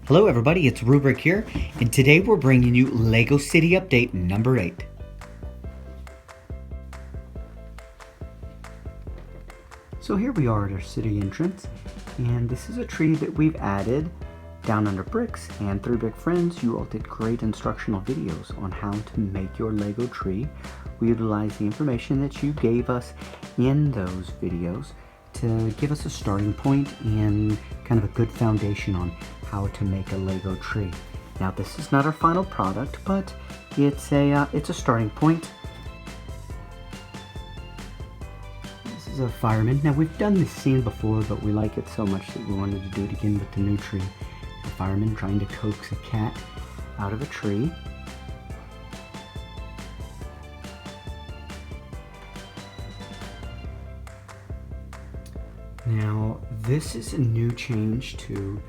Hello everybody, it's Rubric here, and today we're bringing you LEGO City Update number 8. So here we are at our city entrance, and this is a tree that we've added down under bricks, and through Big Friends you all did great instructional videos on how to make your LEGO tree. We utilized the information that you gave us in those videos to give us a starting point and kind of a good foundation on how to make a LEGO tree. Now this is not our final product, but it's a starting point. This is a fireman. Now we've done this scene before, but we like it so much that we wanted to do it again with the new tree. A fireman trying to coax a cat out of a tree. Now this is a new change to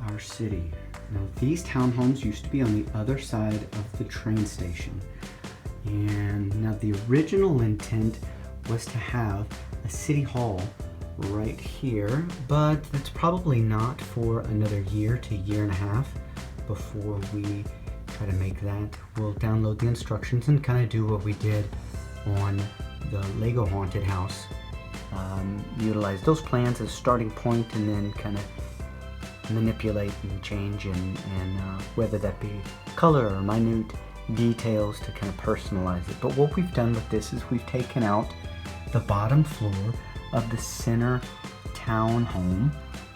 our city. Now these townhomes used to be on the other side of the train station, and now the original intent was to have a city hall right here, but that's probably not for another year to year and a half before we try to make that. We'll download the instructions and kind of do what we did on the LEGO Haunted House. Utilize those plans as a starting point and then kind of manipulate and change and whether that be color or minute details to kind of personalize it. But what we've done with this is we've taken out the bottom floor of the center townhome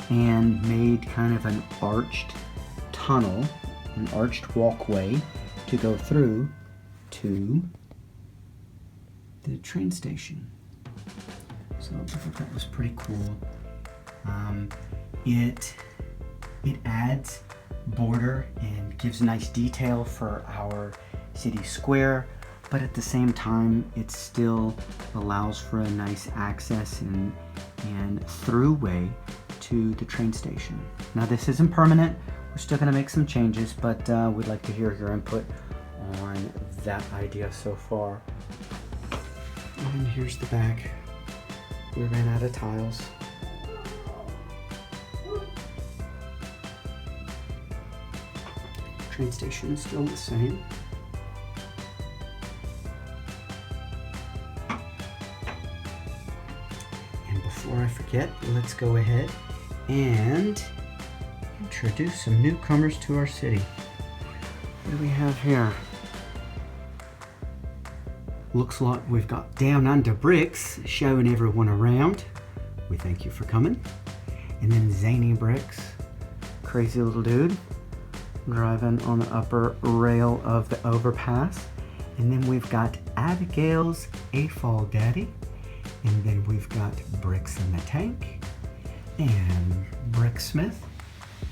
and made kind of an arched tunnel, an arched walkway to go through to the train station. So I thought that was pretty cool. It adds border and gives nice detail for our city square, but at the same time it still allows for a nice access and throughway to the train station. Now this isn't permanent, we're still going to make some changes, but we'd like to hear your input on that idea so far. And here's the back. We ran out of tiles. Train station is still the same. And before I forget, let's go ahead and introduce some newcomers to our city. What do we have here? Looks like we've got Down Under Bricks showing everyone around. We thank you for coming. And then Zany Bricks, crazy little dude, driving on the upper rail of the overpass. And then we've got Abigail's AFOL Daddy. And then we've got Bricks in the Tank. And Bricksmith.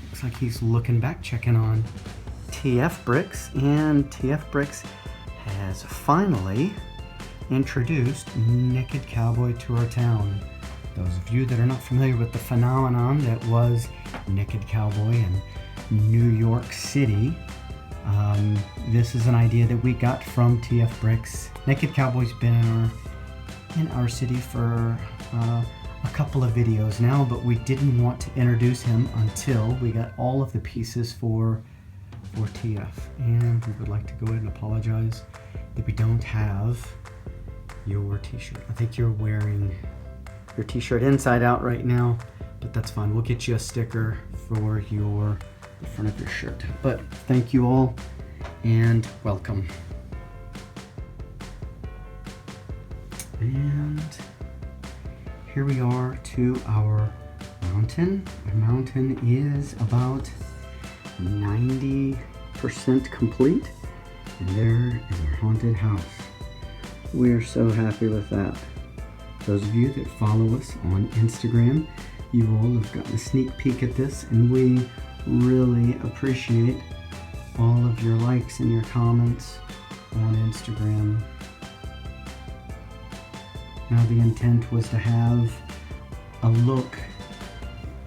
Looks like he's looking back, checking on TF Bricks. And TF Bricks has finally introduced Naked Cowboy to our town. Those of you that are not familiar with the phenomenon that was Naked Cowboy in New York City, this is an idea that we got from TF Bricks. Naked Cowboy's been in our city for a couple of videos now, but we didn't want to introduce him until we got all of the pieces for TF. And we would like to go ahead and apologize that we don't have your t-shirt. I think you're wearing your t-shirt inside out right now, but that's fine. We'll get you a sticker for the front of your shirt. But thank you all and welcome. And here we are to our mountain. Our mountain is about 90% complete, and there is our haunted house. We are so happy with that. Those of you that follow us on Instagram, you all have gotten a sneak peek at this, and we really appreciate all of your likes and your comments on Instagram. Now the intent was to have a look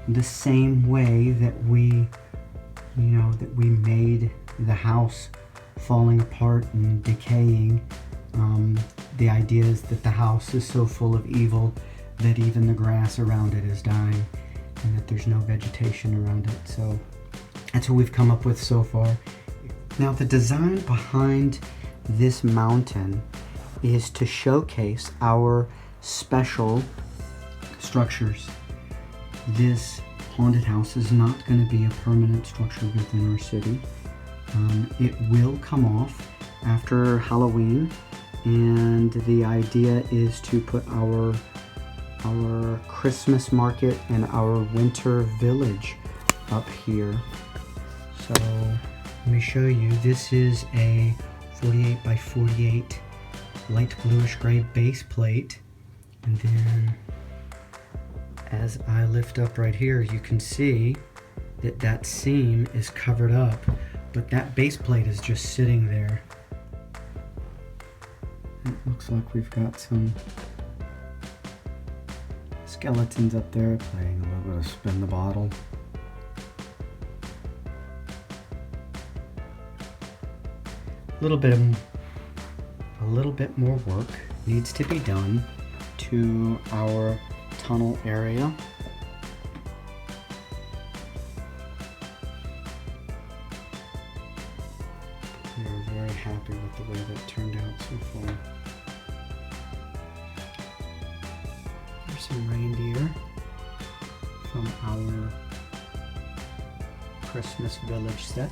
the same way that we made the house falling apart and decaying. The idea is that the house is so full of evil that even the grass around it is dying and that there's no vegetation around it. So That's what we've come up with so far. Now the design behind this mountain is to showcase our special structures. This haunted house is not going to be a permanent structure within our city. It will come off after Halloween, and the idea is to put our Christmas market and our winter village up here. So let me show you. This is a 48 by 48 light bluish gray base plate, and then as I lift up right here, you can see that that seam is covered up, but that base plate is just sitting there. It looks like we've got some skeletons up there playing a little bit of spin the bottle. A little bit more work needs to be done to our tunnel area. We are very happy with the way that turned out so far. There's some reindeer from our Christmas village set.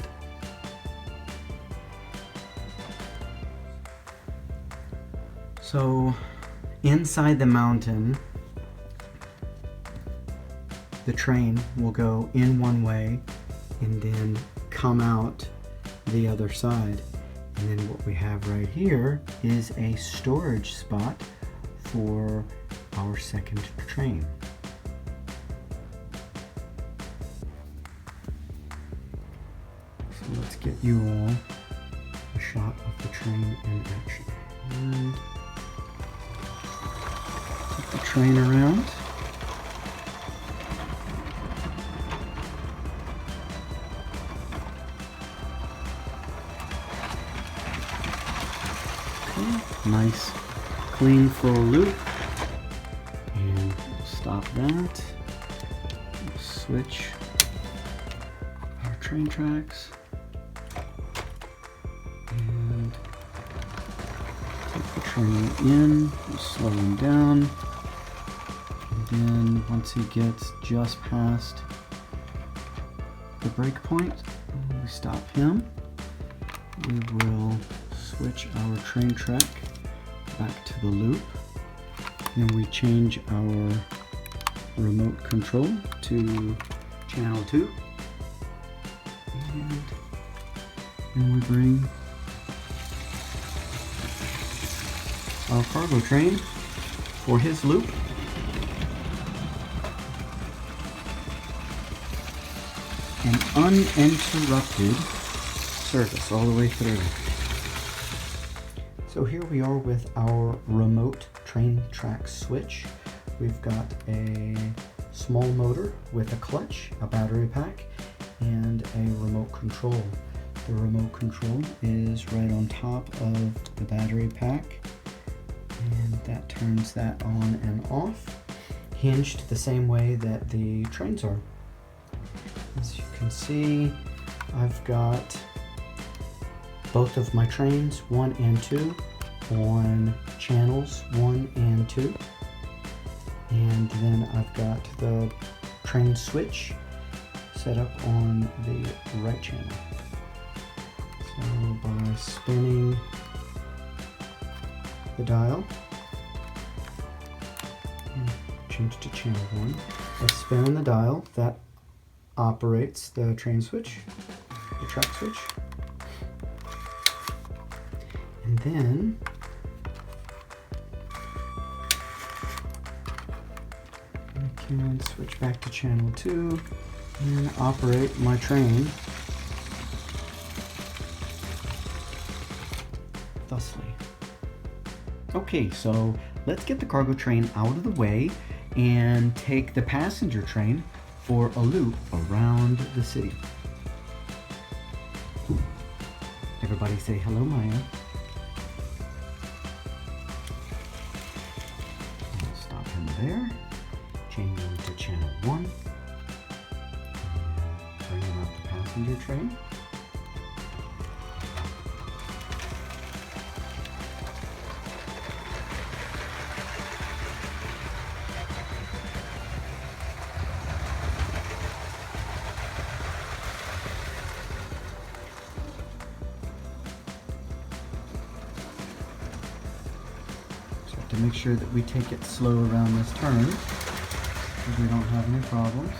So inside the mountain, the train will go in one way and then come out the other side. And then what we have right here is a storage spot for our second train. So let's get you all a shot of the train in action. And take the train around. Nice clean full loop, and we'll stop that. We'll switch our train tracks and take the train in, we'll slow him down, and then once he gets just past the break point, we stop him. We will switch our train track back to the loop, and we change our remote control to channel 2, and then we bring our cargo train for his loop. An uninterrupted service all the way through. So here we are with our remote train track switch. We've got a small motor with a clutch, a battery pack, and a remote control. The remote control is right on top of the battery pack, and that turns that on and off, hinged the same way that the trains are. As you can see, I've got both of my trains, 1 and 2, on channels 1 and 2. And then I've got the train switch set up on the right channel. So by spinning the dial, change to channel 1. By spinning the dial, that operates the train switch, the track switch. And then I can switch back to channel 2 and operate my train thusly. Okay, so let's get the cargo train out of the way and take the passenger train for a loop around the city. Everybody say hello, Maya. I'll stop him there. Change him to channel 1. Bring him up the passenger train. Just have to make sure that we take it slow around this turn so we don't have any problems.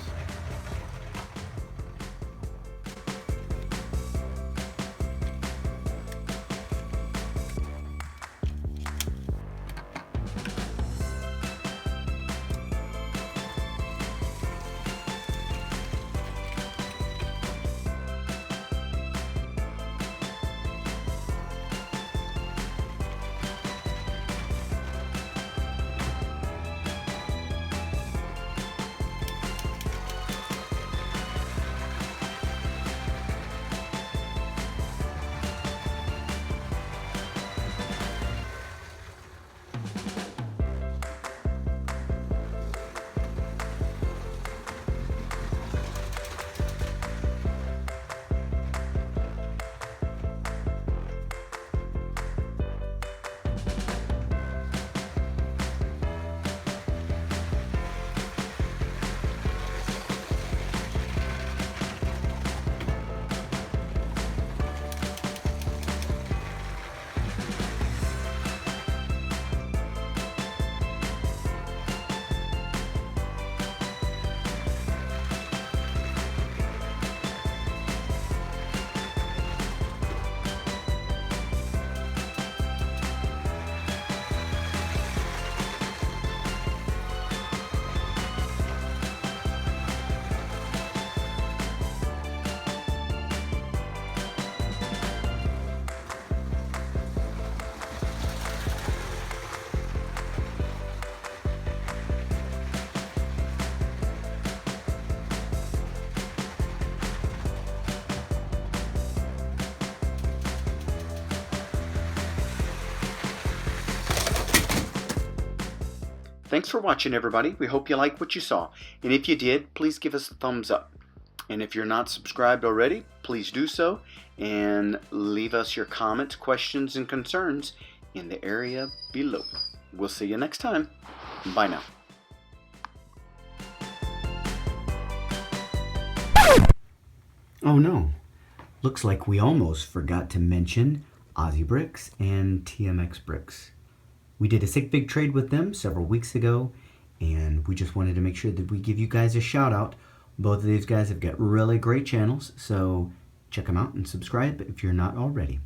Thanks for watching, everybody. We hope you liked what you saw. And if you did, please give us a thumbs up. And if you're not subscribed already, please do so. And leave us your comments, questions, and concerns in the area below. We'll see you next time. Bye now. Oh no, looks like we almost forgot to mention Aussie Bricks and TMX Bricks. We did a sick big trade with them several weeks ago, and we just wanted to make sure that we give you guys a shout out. Both of these guys have got really great channels, so check them out and subscribe if you're not already.